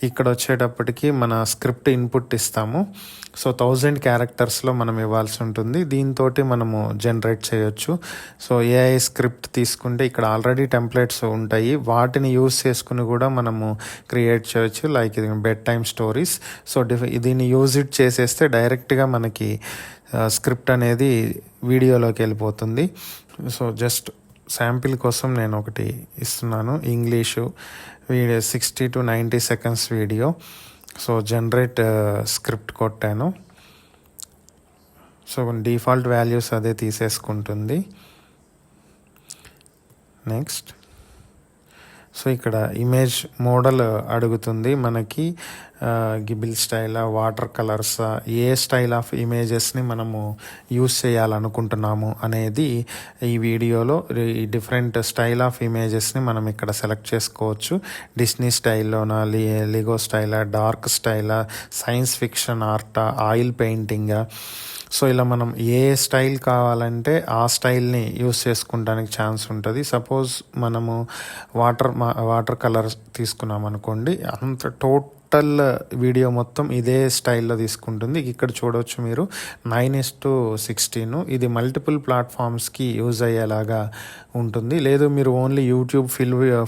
ఇక్కడ వచ్చేటప్పటికి మన స్క్రిప్ట్ ఇన్పుట్ ఇస్తాము. సో 1000 క్యారెక్టర్స్లో మనం ఇవ్వాల్సి ఉంటుంది. దీంతో మనము జనరేట్ చేయొచ్చు. సో ఏఐ స్క్రిప్ట్ తీసుకుంటే ఇక్కడ ఆల్రెడీ టెంప్లెట్స్ ఉంటాయి, వాటిని యూస్ చేసుకుని కూడా మనము క్రియేట్ చేయొచ్చు. లైక్ ఇది బెడ్ టైమ్ స్టోరీస్. సో దీన్ని యూజ్ ఇట్ చేసేస్తే డైరెక్ట్గా మనకి స్క్రిప్ట్ అనేది వీడియోలోకి వెళ్ళిపోతుంది. సో జస్ట్ శాంపిల్ కోసం నేను ఒకటి ఇస్తున్నాను, English video 60 to 90 seconds video. So generate script కొట్టాను. సో డిఫాల్ట్ వాల్యూస్ అదే తీసేసుకుంటుంది. నెక్స్ట్ సో ఇక్కడ ఇమేజ్ మోడల్ అడుగుతుంది మనకి, గిబిల్ స్టైలా, వాటర్ కలర్సా, ఏ స్టైల్ ఆఫ్ ఇమేజెస్ని మనము యూస్ చేయాలనుకుంటున్నాము అనేది ఈ వీడియోలో ఈ డిఫరెంట్ స్టైల్ ఆఫ్ ఇమేజెస్ని మనం ఇక్కడ సెలెక్ట్ చేసుకోవచ్చు. డిస్నీ స్టైల్లోనా, లిగో స్టైలా, డార్క్ స్టైలా, సైన్స్ ఫిక్షన్ ఆర్టా, ఆయిల్ పెయింటింగా. సో ఇలా మనం ఏ స్టైల్ కావాలంటే ఆ స్టైల్ని యూస్ చేసుకుంటానికి ఛాన్స్ ఉంటుంది. సపోజ్ మనము వాటర్ కలర్ తీసుకున్నాం అనుకోండి, అంత టోటల్ వీడియో మొత్తం ఇదే స్టైల్లో తీసుకుంటుంది. ఇక్కడ చూడవచ్చు మీరు 9:16. ఇది మల్టిపుల్ ప్లాట్ఫామ్స్కి యూజ్ అయ్యేలాగా ఉంటుంది. లేదు మీరు only YouTube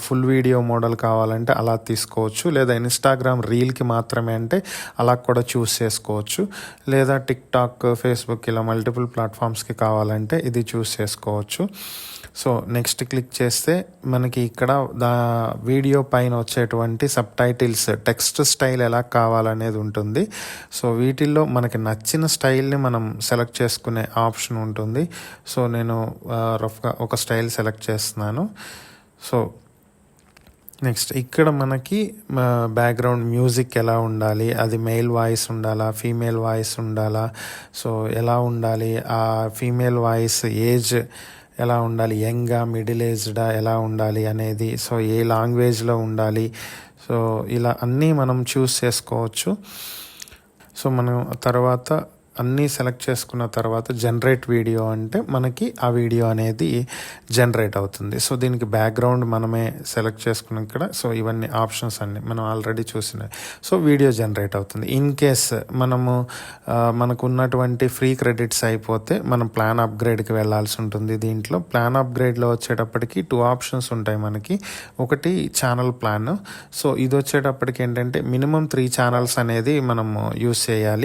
full video model కావాలంటే అలా తీసుకోవచ్చు. లేదా ఇన్స్టాగ్రామ్ రీల్కి మాత్రమే అంటే అలా కూడా చూస్ చేసుకోవచ్చు. లేదా టిక్టాక్, ఫేస్బుక్ ఇలా మల్టిపుల్ ప్లాట్ఫామ్స్కి కావాలంటే ఇది చూస్ చేసుకోవచ్చు. సో నెక్స్ట్ క్లిక్ చేస్తే మనకి ఇక్కడ వీడియో పైన వచ్చేటువంటి సబ్ టైటిల్స్, టెక్స్ట్ స్టైల్ ఎలా కావాలనేది ఉంటుంది. సో వీటిల్లో మనకి నచ్చిన స్టైల్ని మనం సెలెక్ట్ చేసుకునే ఆప్షన్ ఉంటుంది. సో నేను రఫ్గా ఒక స్టైల్ సెలెక్ట్ చేస్తున్నాను. సో నెక్స్ట్ ఇక్కడ మనకి బ్యాక్గ్రౌండ్ మ్యూజిక్ ఎలా ఉండాలి, అది మెయిల్ వాయిస్ ఉండాలా, ఫీమేల్ వాయిస్ ఉండాలా, సో ఎలా ఉండాలి, ఆ ఫీమేల్ వాయిస్ ఏజ్ ఎలా ఉండాలి, యంగా, మిడిల్ ఏజ్డా ఎలా ఉండాలి అనేది, సో ఏ లాంగ్వేజ్లో ఉండాలి, సో ఇలా అన్నీ మనం చూస్ చేసుకోవచ్చు. సో మనం తర్వాత అన్నీ సెలెక్ట్ చేసుకున్న తర్వాత జనరేట్ వీడియో అంటే మనకి ఆ వీడియో అనేది జనరేట్ అవుతుంది. సో దీనికి బ్యాక్గ్రౌండ్ మనమే సెలెక్ట్ చేసుకున్నాం ఇక్కడ. సో ఇవన్నీ ఆప్షన్స్ అన్నీ మనం ఆల్రెడీ చూసినాయి. సో వీడియో జనరేట్ అవుతుంది. ఇన్ కేస్ మనకు ఉన్నటువంటి ఫ్రీ క్రెడిట్స్ అయిపోతే మనం ప్లాన్ అప్గ్రేడ్కి వెళ్ళాల్సి ఉంటుంది. దీంట్లో ప్లాన్ అప్గ్రేడ్లో వచ్చేటప్పటికి 2 ఆప్షన్స్ ఉంటాయి మనకి. ఒకటి ఛానల్ ప్లాన్. సో ఇది వచ్చేటప్పటికి ఏంటంటే మినిమం 3 ఛానల్స్ అనేది మనం యూస్ చేయాలి.